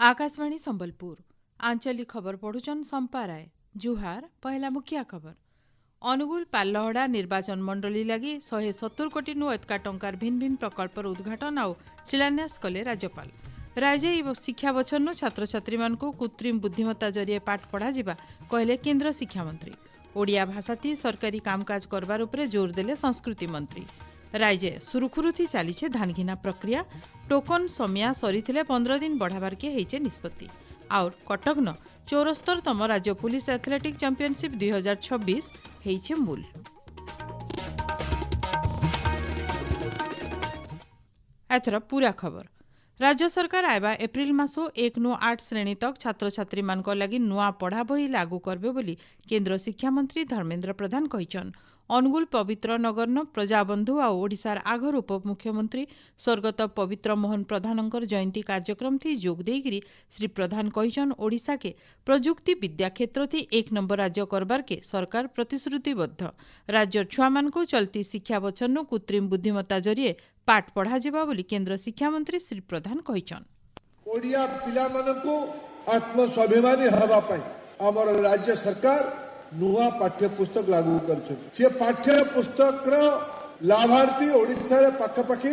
आकाशवाणी संबलपुर आंचलिक खबर पढ़ुचन संपा राय। जुहार पहला मुखिया खबर। अनुगुल पाल्लहड़ा निर्वाचन मंडली लगी 170 कोटी नु एतका टंकार भिन्न भिन्न प्रकल्पर उद्घाटन आउ शिलान्यास कले राज्यपाल। राज्य शिक्षा बछन छात्र छात्री मानकु कृत्रिम बुद्धिमत्ता जरिए पाठ पढ़ा जिबा कहले केंद्र शिक्षा मंत्री। ओडिया भाषाती सरकारी कामकाज करबार उपरे जोर देले संस्कृति मंत्री। राज्य सुरुखुरुथी चलीछे धान घिना प्रक्रिया। टोकन समिया सरीथिले 15 दिन बढ़ाबार के हेइचे निष्पत्ति। और कटकन 74तम राज्य पुलिस एथलेटिक चैंपियनशिप 2026 हेइचे मूल। एथर पूरा खबर। राज्य सरकार आयबा एप्रिल मासो 1 नु 8 श्रेणी तक छात्र छात्री मानक लगी नुआ पढ़ा बही लागू करबे बोली केंद्र शिक्षा मंत्री धर्मेन्द्र प्रधान कहिछन। अनुगुल पवित्र नगरन प्रजाबंधु आ ओडिशार आघर उपमुख्यमंत्री स्वर्गत पवित्र मोहन प्रधानंकर जयंती कार्यक्रम थी जोग देगिरी श्री प्रधान कहिछन ओडिशा के प्रजुक्ति विद्या क्षेत्र थी 1 नंबर राज्य करबार के सरकार प्रतिश्रुतिबद्ध। राज्य छुआ मानकु चलती शिक्षा बछन कृत्रिम बुद्धिमत्ता जरिए पाठ पढ़ा जिबा बोली केंद्र शिक्षा मंत्री श्री प्रधान कहिछन। ओडिया पिला मानकु आत्मस्वाभिमानी हवा पई हमर राज्य सरकार नुआ पाठ्य पुस्तक लागू कर पाठ्य पुस्तक लाभार्थी ओडिशा पाखापाखि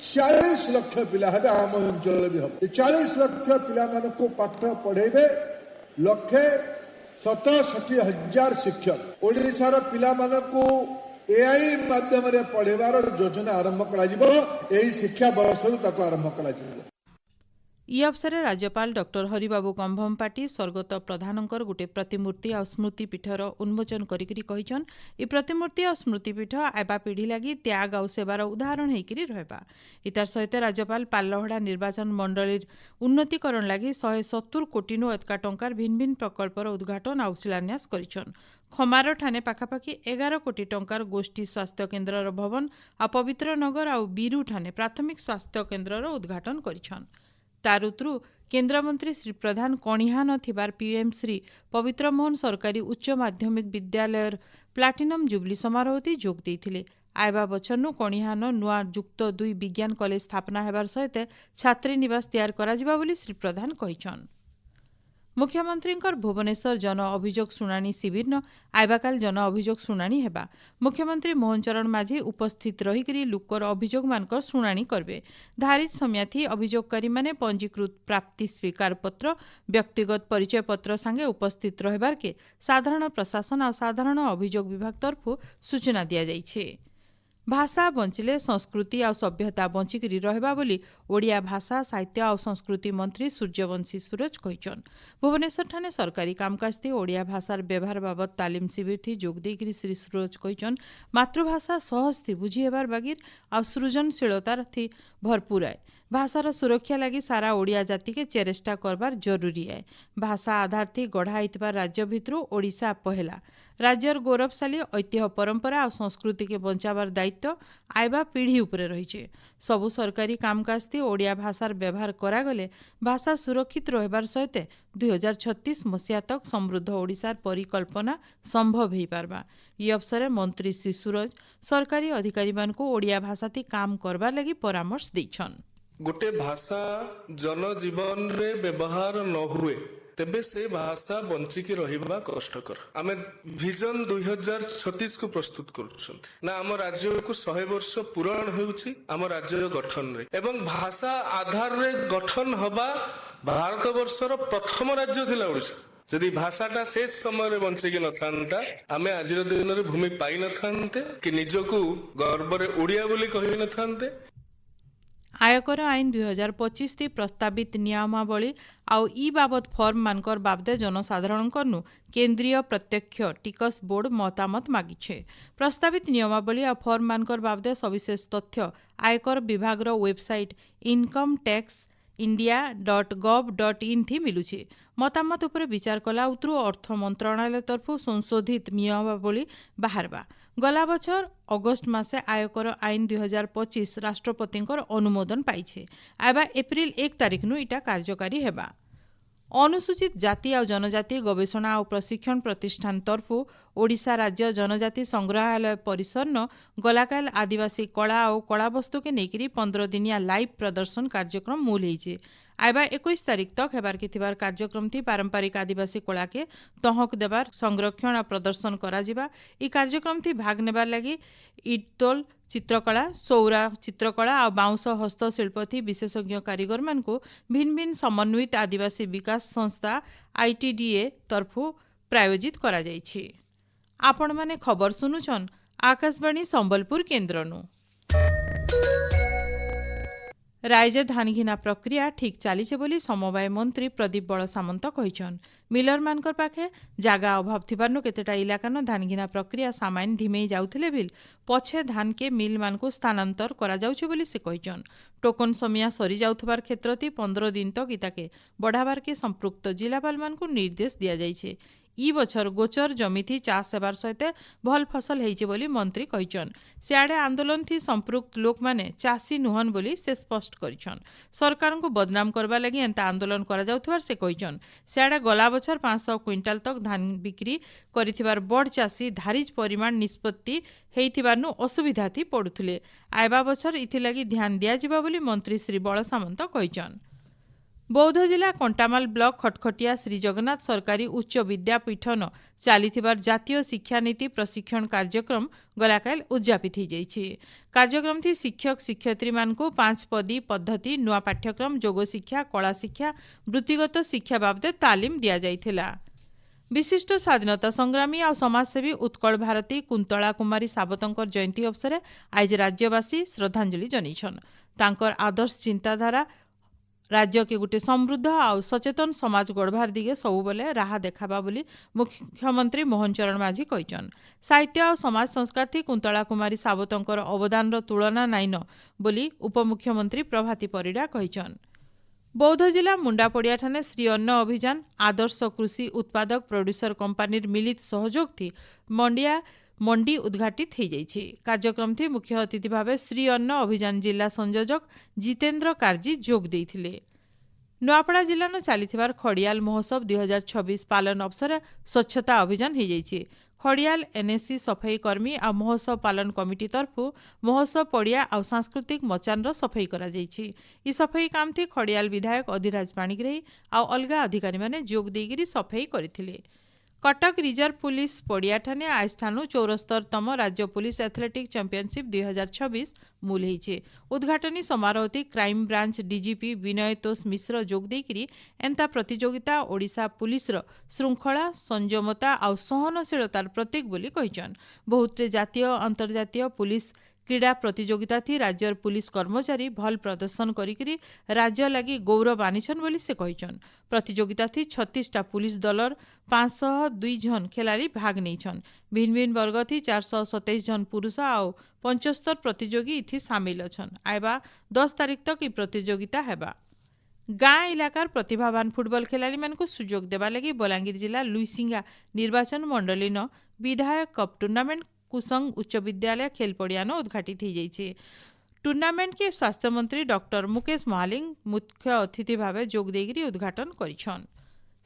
40 लाख पिला है आम अंचल भी हम 40 लाख पिला मानकु पाठ पढ़ेबे 1,67,000 शिक्षक ओडिशार पिला मानकु एआई माध्यम रे पढ़ेबार योजना आरंभ करा जिवो। एही शिक्षा वर्षरु ताको आरंभ करा जिवो। ई अवसर राज्यपाल डॉक्टर हरिबाबू कंभमपाटी स्वर्गत प्रधानंकर गोटे प्रतिमूर्ति और स्मृति पीठर उन्मोचन करिकरी कहिछन। ई प्रतिमूर्ति और स्मृति पीठ आबा पीढ़ी लगी त्याग और सेवार उदाहरण हेकरी रहबा। इतार सहित राज्यपाल पाल्लहड़ा निर्वाचन मंडलीर उन्नतीकरण लगी 170 कोटी नु एतका टंकार भिन्न भिन्न प्रकल्पर उद्घाटन और शिलान्यास करिछन। खमार ठाने पाखापाखि 11 कोटी टंकार गोष्ठी स्वास्थ्य केन्द्रर भवन आ पवित्र नगर और बीरू ठाने प्राथमिक स्वास्थ्य केन्द्रर उद्घाटन करिछन। तारुत्रु केन्द्रमंत्री श्री प्रधान कणिहा नथिबार पीएम श्री पवित्र मोहन सरकारी उच्च माध्यमिक विद्यालयर प्लाटिनम जुबली समारोहती जोग देइथिले। आयबा बछनु कणिहान नुआ जुक्त 2 विज्ञान कॉलेज स्थापना हेबार सहित छात्री निवास तैयार करा जिबा बोली श्री प्रधान कहिछन। मुख्यमंत्री भुवनेश्वर जन अभियोग शुणाणी शिविर न आयबाकाल जन अभियोग शुणाणी हेबा। मुख्यमंत्री मोहन चरण माझी उपस्थित रहिकरी लुकर अभियोग मानकर शुणाणी करबे। धारित समयाथी अभियोगकारी माने पंजीकृत प्राप्ति स्वीकार पत्र व्यक्तिगत परिचय पत्र संगे उपस्थित रहबार के साधारण प्रशासन और साधारण अभियोग विभाग तरफु सूचना दिया जाइछे। भाषा बंचिले संस्कृति और सभ्यता बंचिकी रहबा बोली ओडिया भाषा साहित्य और संस्कृति मंत्री सूर्यवंशी सूरज कहिछन। भुवनेश्वर ठाने सरकारी कामकाज थी ओडिया भाषार व्यवहार बाबत तालीम शिविर थी जोग देगिरी श्री सूरज कहिछन मातृभाषा सहज थी बुझी हेबार बागिर और सृजनशीलतार थी भरपूर है। भाषार सुरक्षा लगी सारा ओडिया जाति के चेष्टा करबार जरूरी है। भाषा आधार थी गढ़ाइतबा राज्य भितरु ओडिशा पहला। राज्यर गौरवशाली ऐतिह्य परंपरा और संस्कृति के बंचाबार दायित्व आयबा पीढ़ी उपरे रहिछे। सबु सरकारी कामकाज थी ओडिया भाषार व्यवहार करागले भाषा सुरक्षित रहबार सहित 2036 मसीहा तक समृद्ध ओडिशार परिकल्पना संभव हो पारबा। ई अवसर मंत्री श्री सूरज सरकारी अधिकारी मानकु ओडिया भाषा थी काम करबार लगी परामर्श दैछन। गोटे भाषा जनजीवन रे व्यवहार न हुए तेबे से भाषा बंचिकी रहिबा कष्टकर। आमे विजन 2036 को प्रस्तुत करूछन ना आम राज्य को 100 वर्ष पूरण होउछि आम राज्य गठन रे एवं भाषा आधार रे गठन हबा भारत वर्षर प्रथम राज्य थिला ओडिशा। जदि भाषाटा शेष समय रे बंचिकी न थांता आमे आजिर दिन रे भूमि पाई न थांते कि निजको गर्व रे ओडिया बोली कहि न थांते। आयकर आईन 2025 थी प्रस्तावित नियमावली आउ ई बाबत फॉर्म मानकर बाबदे जनसाधारणंकरनु केंद्रीय प्रत्यक्ष टिकस बोर्ड मतामत मागिछे। प्रस्तावित नियमावली आ फॉर्म मानकर बाबदे सविशेष तथ्य आयकर विभागर वेबसाइट incometaxindia.gov.in थी मिलुछे। मतामत उपरे विचार कला उतरु अर्थ मंत्रालय तरफु संशोधित नियमावली बाहरबा। गला बछर अगस्ट मासे आयकर आईन 2025 राष्ट्रपतिंकर अनुमोदन पाइछे। आयबा एप्रिल 1 तारिख नु इटा कार्यकारी हेबा। अनुसूचित जाति और जनजाति गवेषणा और प्रशिक्षण प्रतिष्ठान तरफु ओडिशा राज्य जनजाति संग्रहालय परिसर न गलाकाल आदिवासी कला और कलावस्तु के नेकिरी 15 दिनिया लाइव प्रदर्शन कार्यक्रम मूल होइछे। आइबा 21 तारिख तक हेबार कि थिबार कार्यक्रम थी पारंपरिक आदिवासी कला के तहक देबार संरक्षण आ प्रदर्शन करा जिबा। ई कार्यक्रम थी भाग नेबार लगी इटतोल चित्रकला सौरा चित्रकला और बाउंस हस्तशिल्प थी विशेषज्ञ कारीगर मानकु भिन्न भिन्न समन्वित आदिवासी विकास संस्था ITDA तरफु प्रायोजित करा जाइछि। आपण माने खबर सुनुछन आकाशवाणी संबलपुर केन्द्रनु। राज्य धान घिना प्रक्रिया ठीक चलीছে बोली समवाय मंत्री प्रदीप बड़ सामंत कहिछन। मिलर मानकर पाखे जागा अभाव थिबारनु केतेटा इलाकान धान घिना प्रक्रिया सामान्य धीमे जाउथिले बिल पछे धान के मिल मानकु स्थानांतर करा जाउछ बोली से कहिछन। टोकन समिया सरी जाउथबार क्षेत्रति 15 दिन तक इताके बढ़ाबार के संपृक्त जिलापाल मानकु निर्देश दिया जाइछे। ई बछर गोचर जमीथि चाष हेबार सहित भल फसल हेइचे बोली मंत्री कहिछन। सियाडे आंदोलन थी संपृक्त लोक माने चाषी नुहन बोली से स्पष्ट करिछन। सरकार को बदनाम करबा लगी एंता आंदोलन करा जाउथबार से कहिछन। सियाडे गला बछर 500 क्विंटाल तक धान बिक्री करिथिबार बड़ चाषी धारिज परिमाण निष्पत्ति हेइथिबारनु असुविधा थी पड़ुथिले। आइबा बछर इथि लगी ध्यान दिया जिबा बोली मंत्री श्री बड़ सामंत कहिछन। बौद्ध जिला कंटामाल ब्लॉक खटखटिया श्री जगन्नाथ सरकारी उच्च विद्यापीठन चलीथिबार जातीय शिक्षा नीति प्रशिक्षण कार्यक्रम गलाकाल उद्यापित हो जाइछि। कार्यक्रम थी शिक्षक शिक्षयित्री मानकु 5 पदी पद्धति नुआ पाठ्यक्रम जोग शिक्षा कला शिक्षा वृत्तिगत शिक्षा बाबदे तालीम दिया जाइथिला। विशिष्ट स्वाधीनता संग्रामी और समाजसेवी उत्कल भारती कुंतला कुमारी सावतंकर जयंती अवसर आज राज्यवासी श्रद्धांजलि जनाइछन। तांकर आदर्श चिंताधारा राज्य के गोटे समृद्ध और सचेतन समाज गढ़वार दिगे सबुबले राह देखाबा बोली मुख्यमंत्री मोहन चरण माझी कहिछन। साहित्य और समाज संस्कार थी कुंतला कुमारी सावतंकर अवदान तुलना नाइन बोली उपमुख्यमंत्री प्रभाती परिडा कहिछन। बौद्ध जिला मुंडापड़िया ठाने श्री अन्न अभियान आदर्श कृषि उत्पादक प्रोड्यूसर कंपानी मिलित सहयोग थी मंडी उद्घाटित हो जाइछि। कार्यक्रम थी मुख्य अतिथि भावे श्री अन्न अभियान जिला संयोजक जितेन्द्र कार्जी जोग देइथिले। नुआपड़ा जिला न चलीथिबार खड़ियाल महोत्सव 2026 पालन अवसर स्वच्छता अभियान हो जाइछि। खड़ियाल NSC सफाई कर्मी आ महोत्सव पालन कमिटी तरफु महोत्सव पड़िया आ सांस्कृतिक मचान सफाई करा जाइछि। ई सफाई काम थी खड़ियाल विधायक अधिराज पाणिग्राही आ अलगा अधिकारी माने जोग देइगिरी सफाई करथिले। कटक रिजर्व पुलिस पड़िया ठाने आस्थानु 74तम राज्य पुलिस एथलेटिक चैंपियनशिप 2026 मूल होइछे। उद्घाटनी समारोह क्राइम ब्रांच DGP विनय तोष मिश्र जोग देइकिरी एंता प्रतियोगिता ओडिशा पुलिस श्रृंखला संयमता और सहनशीलतार प्रतीक बोली कहिछन। बहुतरे जातीय अंतर्जातीय पुलिस क्रीड़ा प्रतियोगिता थी राज्यर पुलिस कर्मचारी भल प्रदर्शन करिकिरी राज्य लगी गौरव आनिछन बोली से कहिछन। प्रतियोगिता थी 36टा पुलिस दलर 502 जन खिलाड़ी भाग नैछन। भिन्न भिन्न वर्ग थी 427 जन पुरुष और 75 प्रतियोगी इथि सामिल अछन। आइबा 10 तारिख तक ई प्रतियोगिता हेबा। गाँ इलाकार प्रतिभावान फुटबॉल खिलाड़ी मानकु सुजोग देबा लगी बलांगीर जिला लुईसिंगा निर्वाचन मंडली न विधायक कप टूर्नामेंट कुसंग उच्च विद्यालय खेल पड़ियान उद्घाटित हो जाइए। टूर्नामेंट के स्वास्थ्य मंत्री डॉक्टर मुकेश महालिंग मुख्य अतिथि भावे जोग देगिरी उद्घाटन करिछन।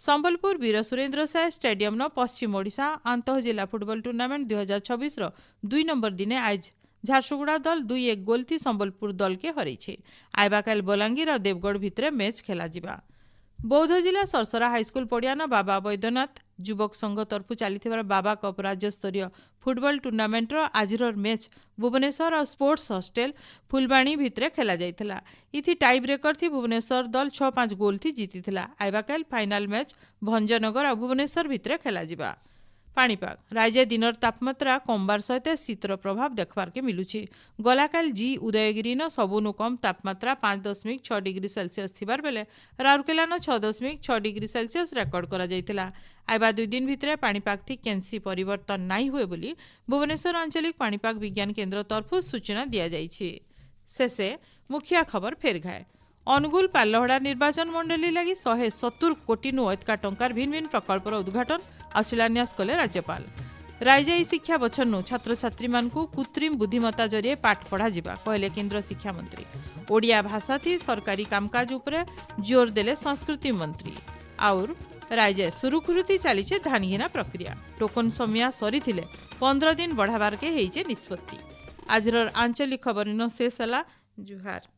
संबलपुर वीर सुरेंद्र साय स्टेडियम न पश्चिम ओडिशा आंतः जिला फुटबॉल टूर्नामेंट 2026 2 नंबर दिने आज झारसुगुड़ा दल 2-1 गोल थी संबलपुर दल के हरैछे। आइबा काल बलांगीर और देवगढ़ भितरे मैच खेला जिबा। बौद्ध जिला सरसरा हाईस्कूल पड़ियान बाबा बैद्यनाथ युवक संघ तरफु चलीथिबार बाबा कप राज्य स्तरीय फुटबॉल टूर्नामेंट आजिर मैच भुवनेश्वर और स्पोर्ट्स हॉस्टेल फुलबाणी भितरे खेला जाइथिला। इथि टाई ब्रेकर थी भुवनेश्वर दल 6-5 गोल थी जीतिथिला। आइबा काल फाइनल मैच भंजनगर और भुवनेश्वर भितरे खेला जिबा। पाणीपाग राज्य दिनर तापमात्रा कमबार सहित शीतर प्रभाव देखबार के मिलुछि। गलाकाल जी उदयगिरी न सबुनु कम तापमात्रा 5.6 डिग्री सेल्सियस थिबार बेले राउरकेला न 6.6 डिग्री सेल्सियस रेकर्ड करा जाइतिला। आइबा 2 दिन भितरे पाणीपाग थी केंसी परिवर्तन नाई हुए बोली भुवनेश्वर आंचलिक पाणीपाग विज्ञान केन्द्र तरफु सूचना दिया जाइछि। शेषे मुखिया खबर फेर घाए। अनुगुल पाल्लहड़ा निर्वाचन मंडली लगी 170 कोटी नु अधिक टंकार भिन्न भिन्न प्रकल्पर उद्घाटन और शिलान्यास कले राज्यपाल। राज्य शिक्षा बछर छात्र छात्री मानकु कृत्रिम बुद्धिमत्ता जरिए पाठ पढ़ा जिबा कहले केंद्र शिक्षा मंत्री। ओडिया भाषा थी सरकारी कामकाज उपरे जोर देले संस्कृति मंत्री। और राज्य सुरुखुरुती चली धान घिना प्रक्रिया टोकन समिया सरी 15 दिन बढ़ाबार के हेइचे निष्पत्ति। आजर आंचलिक खबर शेष है। जुहार।